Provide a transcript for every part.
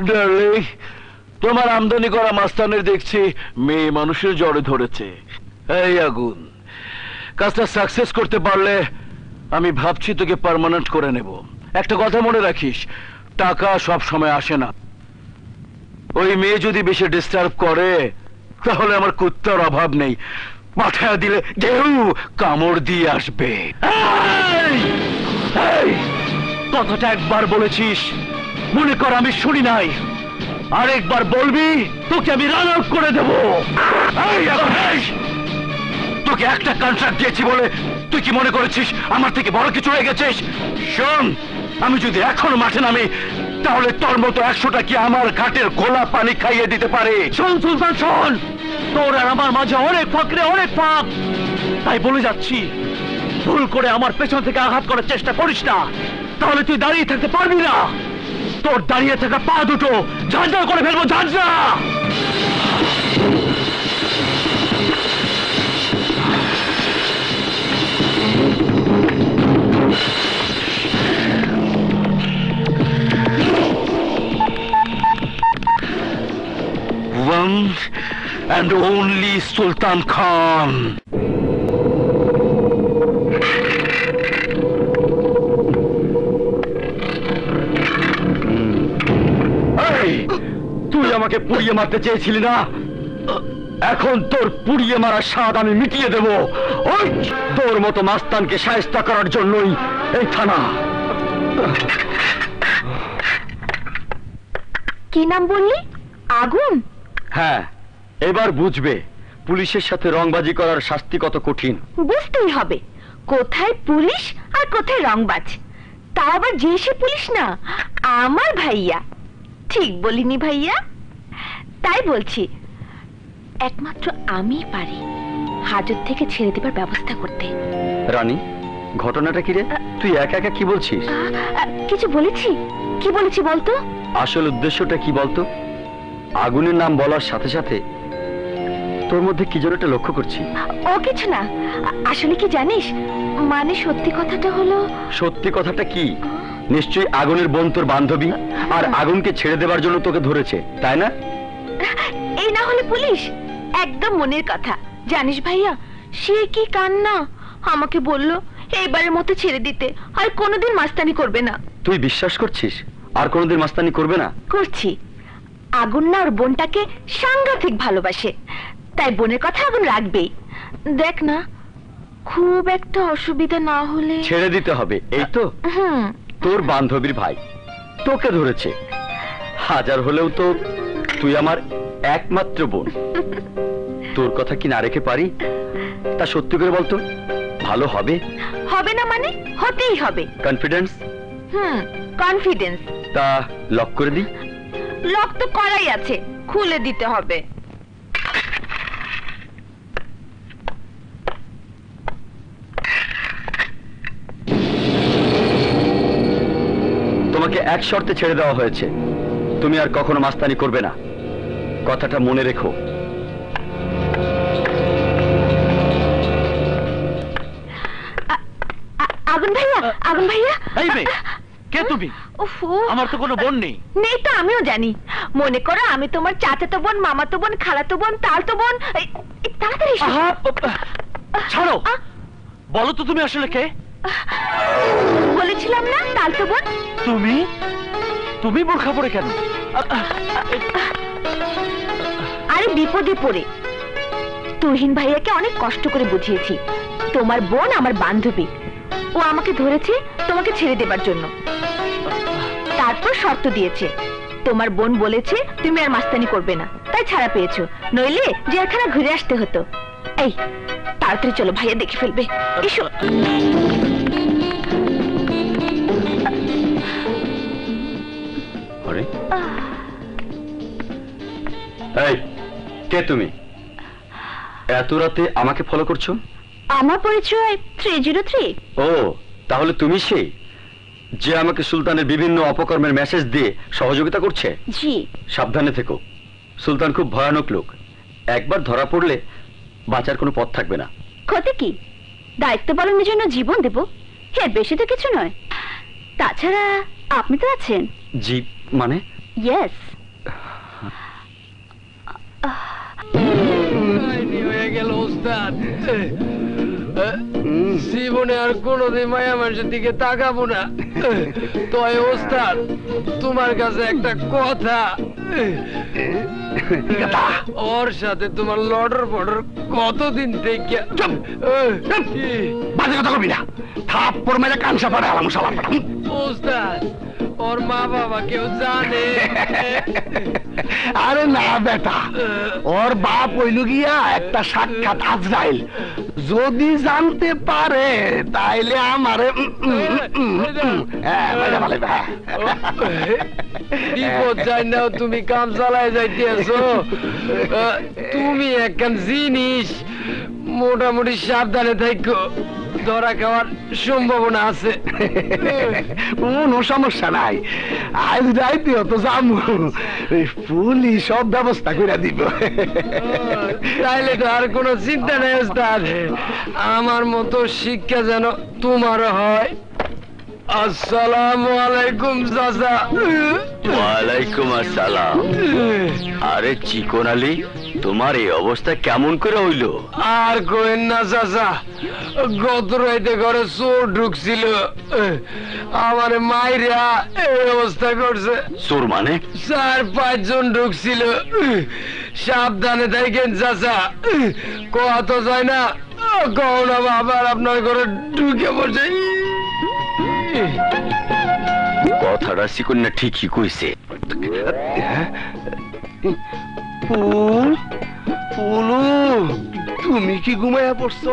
Darling, তোমার আমদানি করা মাস্তানের দেখছি মেয়ে মানুষের জড়ে ধরেছে। এই আগুন, কাজটা সাকসেস করতে পারলে আমি ভাবছি তোকে পার্মানেন্ট করে নেব। একটা কথা মনে রাখিস, টাকা সব সময় আসে না। ওই মেয়ে যদি বেশি ডিস্টার্ব করে তাহলে আমার কুত্তার অভাব নেই, পাঠায় দিলে ঢেউ কামড় দিয়ে আসবে। কথাটা একবার বলেছিস, মনে কর আমি শুনি নাই। আরেকবার বলবি তোকে আমি রান আউট করে দেব। তোকে একটা কন্ট্রাক্ট দিয়েছি বলে তুই কি মনে করেছিস আমার থেকে বড় কিছু হয়ে গেছিস? শোন, আমি যদি এখনো মাঠে নামি তাহলে তোর মতো 100টা কি আমার ঘাটের গোলা পানি খাইয়ে দিতে পারে। শোন সুলতান, শোন, তোর আর আমার মাঝে অনেক ফাঁকরে অনেক ফাঁক। তাই বলে যাচ্ছি, ভুল করে আমার পেছন থেকে আঘাত করার চেষ্টা করিস না, তাহলে তুই দাঁড়িয়ে থাকতে পারবি না। তোর দাঁড়িয়ে থাকা পা দুটো ঝাঁঝরা করে ফেলবো, ঝাঁঝরা। One and only Sultan Khan. তুই আমাকে পুড়িয়ে মারতে চেয়েছিলি না? এখন তোর পুড়িয়ে মারার স্বাদ আমি মিটিয়ে দেব। ওই তোর মতো মাস্তানকে শায়েস্তা করার জন্যই এই থানা। কি নাম বললি? আগুন? হ্যাঁ, এবার বুঝবে পুলিশের সাথে রংবাজি করার শাস্তি কত কঠিন। বুঝতেই হবে কোথায় পুলিশ আর কোথায় রংবাজ। তা আবার যে সে পুলিশ না, আমার ভাইয়া। ঠিক বলিনি ভাইয়া? তাই বলছি, একমাত্র আমি পারি হাজত থেকে ছেড়ে দেবার ব্যবস্থা করতে। রানী, ঘটনাটা কি রে? তুই একা একা কি বলছিস? কিছু বলেছি? কি বলেছি বলতো? আসল উদ্দেশ্যটা কি বলতো? আগুনের নাম বলার সাথে সাথে তোর মধ্যে কি যেন একটা লক্ষ্য করছি। ও কিছু না, আসলে কি জানিস, মানে সত্যি কথাটা হলো। সত্যি কথাটা কি? নিশ্চয়ই আগুনের বোন তোর বান্ধবী, আর আগুনকে ছেড়ে দেবার জন্য তোকে ধরেছে, তাই না? এই না হলে পুলিশ। একদম মনের কথা। জানিস ভাইয়া, সে কি কান্না! আমাকে বলল এইবারের মতো ছেড়ে দিতে, আর কোনোদিন মাস্তানি করবে না। তুই বিশ্বাস করছিস আর কোনোদিন মাস্তানি করবে না? করছি। আগুন না ওর বোনটাকে সাংঘাতিক ভালোবাসে, তাই বোনের কথা আগুন রাখবেই। দেখ না, খুব একটা অসুবিধা না হলে ছেড়ে দিতে হবে, এই তো? তোর বান্ধবীর ভাই তোকে ধরেছে, হাজার হলেও তো তুই আমার একমাত্র বোন। তোর কথা কি না রেখে পারি? তা সত্যি করে বলতো, ভালো হবে? হবে না মানে? হতেই হবে। কনফিডেন্স? কনফিডেন্স। তা লক করে দি? লক তো করাই আছে, খুলে দিতে হবে। তোমাকে এক শর্তে ছেড়ে দেওয়া হয়েছে, তুমি আর কখনো মাস্তানি করবে না, কথাটা মনে রেখো। আগুন ভাইয়া, আগুন ভাইয়া। এই মেয়ে, কে তুমি? আমার তো কোনো বোন নেই। নেই তো আমিও জানি। মনে করো আমি তোমার চাচাতো বোন, মামাতো বোন, খালাতো বোন, তালতো বোন। তাড়াতাড়ি ছাড়ো, বলো তো তুমি আসলে কে? বলেছিলাম না, তালতো বোন। তুমি তুমি বোরখা পরে কেন? আরে বিপদে পড়ে। তুহিন ভাইয়াকে অনেক কষ্ট করে বুঝিয়েছি তোমার বোন আমার বান্ধবী। ও আমাকে ধরেছে তোমাকে ছেড়ে দেবার জন্য। তারপর শর্ত দিয়েছে, তোমার বোন বলেছে তুমি আর মাস্তানি করবে না, তাই ছাড়া পেয়েছো, নইলে জেলখানা ঘুরে আসতে হতো। এই তাড়াতাড়ি চলো, ভাইয়া দেখে ফেলবে। এসো। এই কে তুমি? এত রাতে আমাকে ফলো করছো? আমার পরিচয় 303। ও, তাহলে তুমি সেই যে আমাকে সুলতানের বিভিন্ন অপকর্মের মেসেজ দিয়ে সহযোগিতা করছে? জি। সাবধানে থেকো, সুলতান খুব ভয়ানক লোক, একবার ধরা পড়লে বাঁচার কোনো পথ থাকবে না। ক্ষতি কি? দায়িত্ব পালনের জন্য জীবন দেব, এর বেশি তো কিছু নয়। তাছাড়া আপনি তো আছেন। জি, মানে? ইয়েস। হয়ে গেল ওস্তাদ, জীবনে আর কোনোদিন মায়া মানুষের দিকে তাকাবো না। তো ওস্তাদ, তোমার কাছে একটা কথা। ওর সাথে তোমার লড়র বড়র কতদিন থেকে? বাজে কথা কবি না, থাপ্পড় মেরে কানসা পারে আলাম সালাম। ওস্তাদ, ওর মা বাবা কেউ জানে? আরে না বেটা, ওর বাপ হইল গিয়া একটা সাক্ষাৎ আজরাইল, যদি জানতে পারে তাইলে আমারে বিপদ যাই নাও, তুমি কাম চালায় যাইতেছো। তুমি একখান জিনিস মোটামুটি সাবধানে থাকো, ধরা খাওয়ার সম্ভাবনা আছে। কোনো সমস্যা নাই, আজ রাইতেও তো যাবো, পুলিশ সব ব্যবস্থা করে দিব। তাইলে তো আর কোনো চিন্তা নেই ওস্তাদ, আমার মতো শিক্ষা যেন তোমারও হয়। আসসালামু আলাইকুম চাচা। ওয়ালাইকুম আসসালাম। আরে চিকন আলী, তোমার এই অবস্থা কেমন করে হইলো? আর কোয়েন না চাচা, গত রাইতে ঘরে চোর ঢুকছিল, আমার মাইরা এই অবস্থা করছে। চোর মানে? 4-5 জন ঢুকছিল। সাবধানে থাকেন চাচা, কোয়া তো যায় না, কও না আবার আপনার ঘরে ঢুকে বসে। কথাটা চিকন না ঠিকই কইছে। পুলু, তুমি কি ঘুমাইয়া পড়ছ?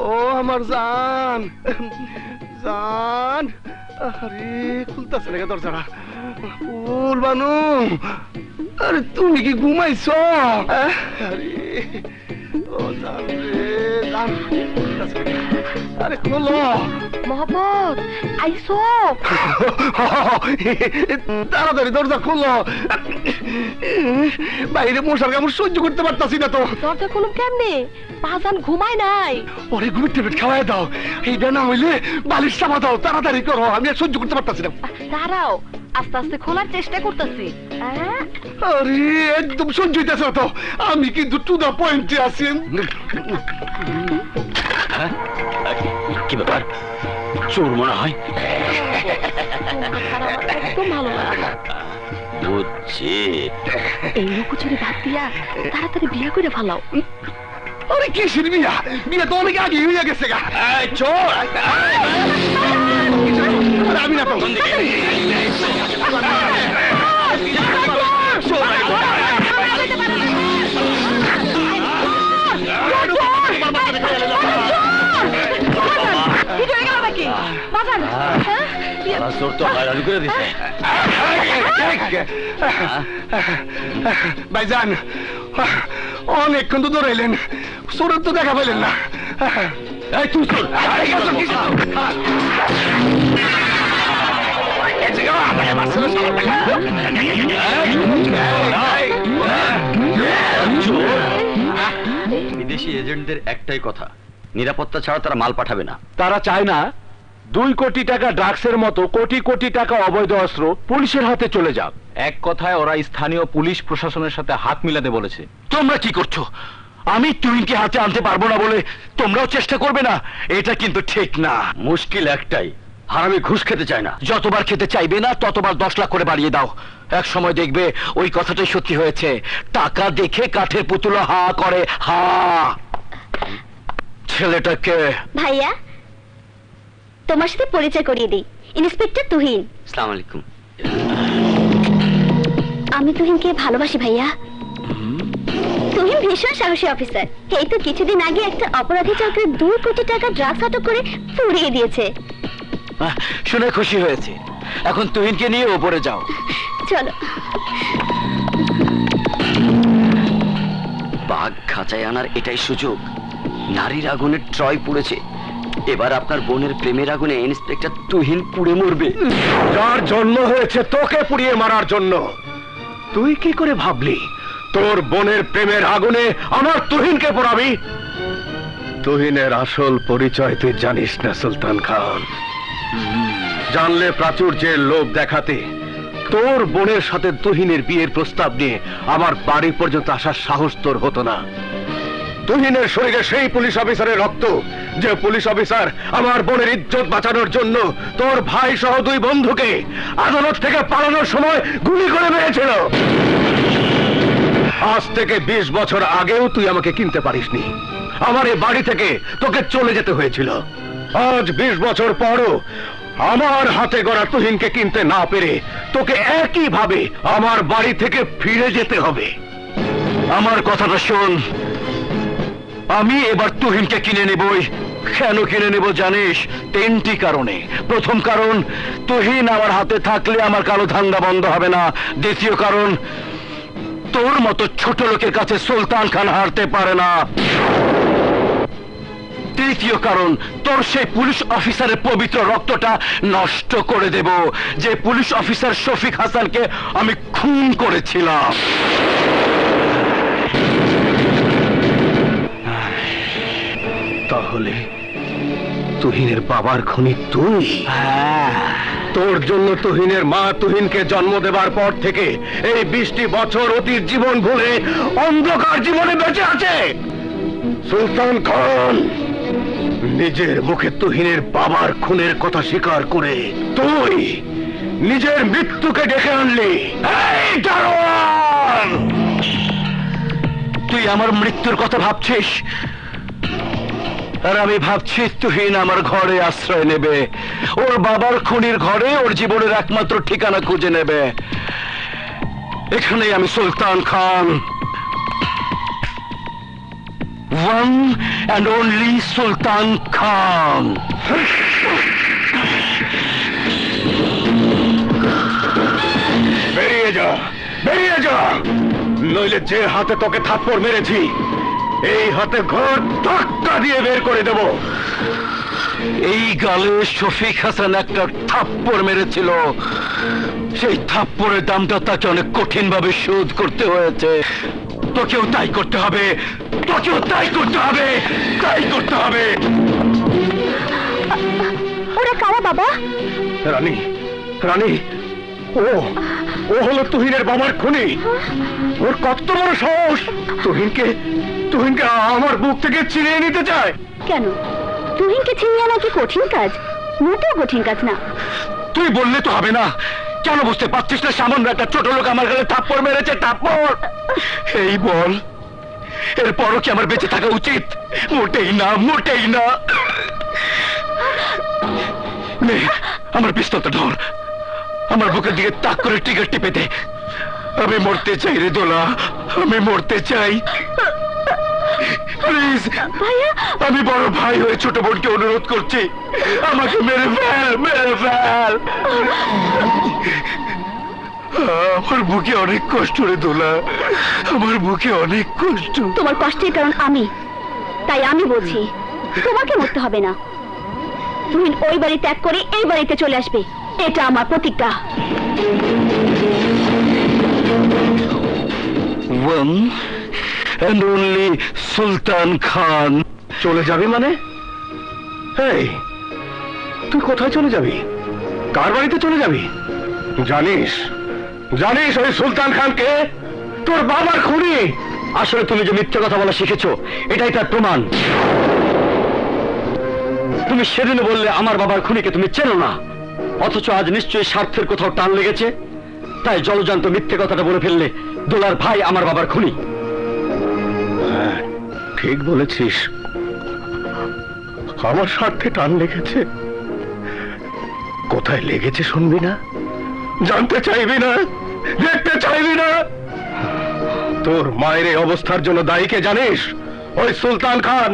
ও আমার জান, জান, আরে খুলতাছে না দরজাটা। ফুল বানু, আরে তুমি কি ঘুমাইছ? আরে ও জান রে, জান, খুলতাছে না। আরে খোলো। মোহাম্মদ আইসো। তাড়াতাড়ি দরজা খোলো, বাইরে মশার কামড় সহ্য করতে পারতাছি না তো। দরজা খুলুম কেমনে? বাজান ঘুমায় নাই। ওরে ঘুমের ট্যাবলেট খাওয়াই দাও, এইটা না হইলে বালিশ চাপা দাও, তাড়াতাড়ি করো, আমি আর সহ্য করতে পারতাছি না। দাঁড়াও, আস্তে আস্তে খোলার চেষ্টা করতেছি। আরে একদম সহ্য হইতেছে না তো, আমি কিন্তু টু দা পয়েন্টে আছি। কি ব্যাপার, চোর মনে হয়? একদম ভালো লাগে না। বুঝছি। এই লুকোচুরি বাদ দিয়া তাড়াতাড়ি বিয়ে করে ফেলাও। আরে কিসের বিয়া? বিয়া তো অনেক আগে হইয়া গেছে গা। চোর! আমি না তো। চোর তো হয়রানি করে দিছে। ভাইজান, অনেকক্ষণ তো দৌড়াইলেন, চোরের তো দেখা পাইলেন না। এই তুই চোর! বিদেশি এজেন্টদের একটাই কথা, নিরাপত্তা ছাড়া তারা মাল পাঠাবে না। তারা চায় না 2 কোটি টাকা ড্রাগসের মতো কোটি কোটি টাকা অবৈধ অস্ত্র পুলিশের হাতে চলে যাক। এক কথায় ওরা স্থানীয় পুলিশ প্রশাসনের সাথে হাত মিলাতে বলেছে। তোমরা কি করছো? আমি তুহিনকে হাতে আনতে পারবো না বলে তোমরাও চেষ্টা করবে না? এটা কিন্তু ঠিক না। মুশকিল একটাই, হারামি ঘুষ খেতে চায় না। যতবার খেতে চাইবে না ততবার 10 লাখ করে বাড়িয়ে দাও। এক সময় দেখবে ওই কথাটাই সত্যি হয়েছে, টাকা দেখে কাঠের পুতুল হা করে, হা। ছেলেটাকে ভাইয়া, তোমার সাথে পরিচয় করিয়ে দিই, ইন্সপেক্টর তুহিন। আসসালামু আলাইকুম। আমি তুহিনকে ভালোবাসি ভাইয়া। তুহিন ভীষণ সাহসী অফিসার। এই তো কিছুদিন আগে একটা অপরাধী চক্রে 2 কোটি টাকা ড্রাগস আটক করে পুড়িয়ে দিয়েছে। শুনে খুশি হয়েছে। এখন তুহিনকে নিয়ে ওপরে যাও। চলো। বাঘ খাঁচায় আনার এটাই সুযোগ। নারীর আগুনে ট্রয় পুড়েছে, এবার আপনার বোনের প্রেমের আগুনে ইন্সপেক্টর তুহিন পুড়ে মরবে। যার জন্ম হয়েছে তোকে পুড়িয়ে মারার জন্য, তুই কি করে ভাবলি তোর বোনের প্রেমের আগুনে আমার তুহিনকে পোড়াবি? তুহিনের আসল পরিচয় তুই জানিস না সুলতান খান। জানলে প্রাচুর্যের লোভ দেখাতে তোর বোনের সাথে তুহিনের বিয়ের প্রস্তাব নিয়ে আমার বাড়ি পর্যন্ত আসার সাহস তোর হতো না। তুহিনের শরীরে সেই পুলিশ অফিসারের রক্ত যে পুলিশ অফিসার আমার বোনের ইজ্জত বাঁচানোর জন্য তোর ভাই সহ 2 বন্ধুকে আদালত থেকে পালানোর সময় গুলি করে মেরেছিল। আজ থেকে 20 বছর আগেও তুই আমাকে কিনতে পারিসনি। আমার এই বাড়ি থেকে তোকে চলে যেতে হয়েছিল। আজ 20 বছর পরও আমার হাতে গড়া তুহিনকে কিনতে না পেরে তোকে একই ভাবে আমার বাড়ি থেকে ফিরে যেতে হবে। আমার কথাটা শোন, আমি এবার তুহিনকে কিনে নেবই। কেন কিনে নেব জানিস? 3টি কারণে। প্রথম কারণ, তুহিন আমার হাতে থাকলে আমার কালো ধান্দা বন্ধ হবে না। দ্বিতীয় কারণ, তোর মতো ছোট লোকের কাছে সুলতান খান হারতে পারে না। তৃতীয় কারণ, তোর সেই পুলিশ অফিসারের পবিত্র রক্তটা নষ্ট করে দেব, যে পুলিশ অফিসার শফিক হাসানকে আমি খুন করেছিলাম। তাহলে তুহিনের বাবার খুনি তুই? তোর জন্য তুহিনের মা তুহিনকে জন্ম দেবার পর থেকে এই 20টি বছর অতীত জীবন ভুলে অন্ধকার জীবনে বেঁচে আছে। সুলতান খান নিজের মুখে তুহিনের বাবার খুনের কথা স্বীকার করে তুই নিজের মৃত্যুকে ডেকে আনলি। এই দারোয়ান, তুই আমার মৃত্যুর কথা ভাবছিস, আর আমি ভাবছি তুহিন আমার ঘরে আশ্রয় নেবে, ওর বাবার খুনির ঘরে ওর জীবনের একমাত্র ঠিকানা খুঁজে নেবে। এখানেই আমি সুলতান খান, one and only সুলতান খান। বেরিয়ে যা, বেরিয়ে যা, নইলে যে হাতে তোকে থাপ্পড় মেরেছি এই হাতে ঘর ধাক্কা দিয়ে বের করে দেব। এই গালে শফিক হাসান একটা থাপ্পড় মেরেছিল, সেই থাপ্পড়ের দামটা তাকে অনেক কঠিন ভাবে শোধ করতে হয়েছে। তোকেও তাই করতে হবে, তোকেও তাই করতে হবে, তাই করতে হবে। ওরা কারা বাবা? রানী, রানী, ও ও হলো তুহিনের বাবার খুনি। ওর কত বড় সাহস! তুহিনকে তুহিনকে আমার বুক থেকে ছিনিয়ে নিতে চায়। কেন? তুহিনকে ছিনিয়ে আনা কি কঠিন কাজ? মোটেও কঠিন কাজ না। তুই বললে তো হবে না। কেন বুঝতে পারছিস না? সামান্য একটা ছোট লোক আমার গালে থাপ্পড় মেরেছে, থাপ্পড়। এই বল, এরপরও কি আমার বেঁচে থাকা উচিত? মোটেই না, মোটেই না। নে, আমার পিস্তলটা ধর, আমার বুকের দিকে তাক করে ট্রিগার টিপে দে। আমি মরতে চাই রে দোলা, আমি মরতে চাই। প্লিজ ভাইয়া, আমি বড় ভাই হয়ে ছোট বোনকে অনুরোধ করছি, আমাকে মেরে ফেল, মেরে ফেল। আমার বুকে অনেক কষ্ট রে দোলা, আমার বুকে অনেক কষ্ট। তোমার কষ্টের কারণ আমি, তাই আমি বলছি তোমাকে মরতে হবে না। তুহিন ওই বাড়ি ত্যাগ করে এই বাড়িতে চলে আসবে, এটা আমার প্রতিজ্ঞা। One and only সুলতান খান। চলে যাবি মানে? এই, তুই কোথায় চলে যাবি? কার বাড়িতে চলে যাবি? জানিস, জানিস ওই সুলতান খানকে? তোর বাবার খুনি। আসলে তুমি যে মিথ্যে কথা বলা শিখেছো, এটাই তার প্রমাণ। তুমি সেদিনে বললে আমার বাবার খুনিকে তুমি চেনো না, অথচ আজ নিশ্চয়ই স্বার্থের কোথাও টান লেগেছে, তাই জলজান্ত মিথ্যে কথাটা বলে ফেললে দোলার ভাই আমার বাবার খুনি। হ্যাঁ, ঠিক বলেছিস, আমার স্বার্থে টান লেগেছে। কোথায় লেগেছে শুনবি না? জানতে চাইবি না? দেখতে চাইবি না? তোর মায়ের এই অবস্থার জন্য দায়ী কে জানিস? ওই সুলতান খান।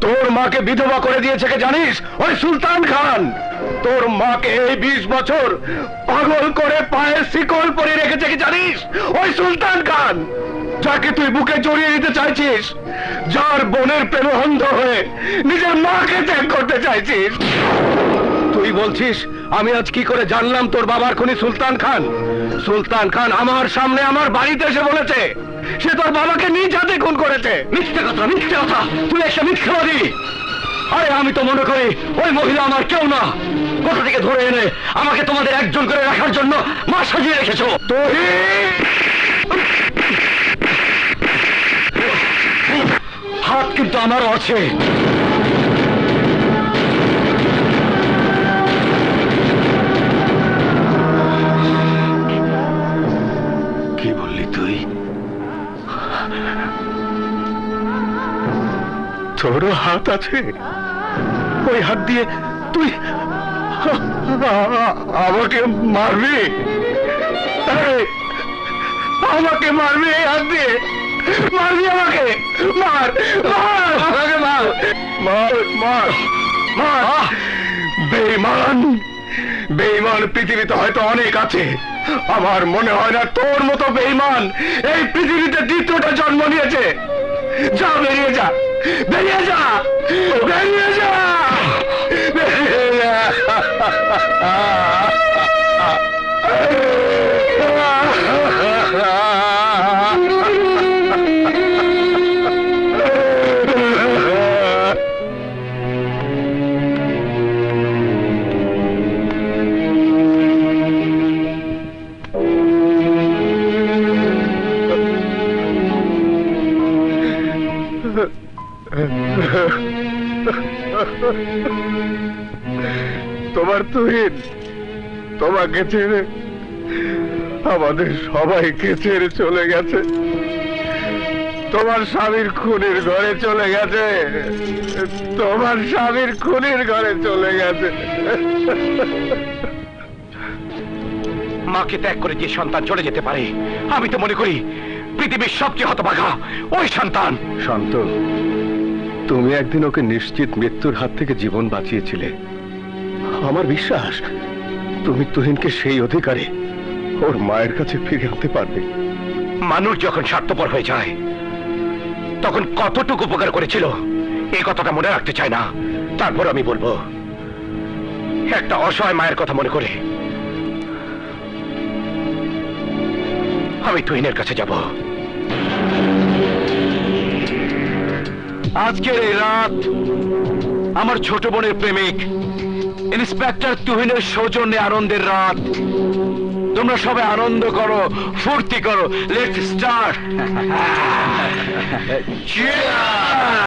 তোর মাকে বিধবা করে দিয়েছে কে জানিস? ওই সুলতান খান। তোর মাকে এই 20 বছর পাগল করে পায়ে শিকল পরে রেখেছে কি জানিস? ওই সুলতান খান, যাকে তুই বুকে জড়িয়ে নিতে চাইছিস, যার বোনের প্রেমে অন্ধ হয়ে নিজের মাকে ত্যাগ করতে চাইছিস। তুই বলছিস আমি আজ কি করে জানলাম তোর বাবার খুনি সুলতান খান? সুলতান খান আমার সামনে আমার বাড়িতে এসে বলেছে সে তোর বাবাকে নিজ হাতে খুন করেছে। মিথ্যে কথা, মিথ্যে কথা, তুই একটা মিথ্যাবাদী। আরে আমি তো মনে করি ওই মহিলা আমার কেউ না, গোটাটিকে ধরে এনে আমাকে তোমাদের একজন করে রাখার জন্য মা সাজিয়ে রেখেছো। হাত কিন্তু আমারও আছে। কি বললি তুই? তোরও হাত আছে? ওই হাত দিয়ে তুই আমাকে মারবি? আমাকে মারবি এই হাত দিয়ে? মারবি আমাকে? মার মার আমাকে মার মার মার মার। বেঈমান বেঈমান পৃথিবীতে হয়তো অনেক আছে, আমার মনে হয় না তোর মতো বেঈমান এই পৃথিবীতে দ্বিতীয়টা জন্ম নিয়েছে। যা, বেরিয়ে যা, বেরিয়ে যা, বেরিয়ে যা, বেরিয়ে যা। তোমার তুহিন তোমাকে ছেড়ে আমাদের সবাইকে ছেড়ে চলে গেছে। তোমার স্বামীর খুনির ঘরে চলে গেছে, তোমার স্বামীর খুনির ঘরে চলে গেছে। মাকে ত্যাগ করে যে সন্তান চলে যেতে পারে, আমি তো মনে করি পৃথিবীর সবচেয়ে হতভাগা ওই সন্তান। শান্ত, তুমি একদিন ওকে নিশ্চিত মৃত্যুর হাত থেকে জীবন বাঁচিয়েছিলে। আমার বিশ্বাস তুমি তুহিনকে সেই অধিকারে ওর মায়ের কাছে ফিরে আনতে পারবে। মানুষ যখন স্বার্থপর হয়ে যায় তখন কতটুকু উপকার করেছিল এই কথাটা মনে রাখতে চায় না। তারপর আমি বলবো, একটা অসহায় মায়ের কথা মনে করে আমি তুহিনের কাছে যাব। আজকের এই রাত আমার ছোট বোনের প্রেমিক ইন্সপেক্টর তুহিনের সৌজন্যে আনন্দের রাত। তোমরা সবাই আনন্দ করো, ফুর্তি করো। Let's start.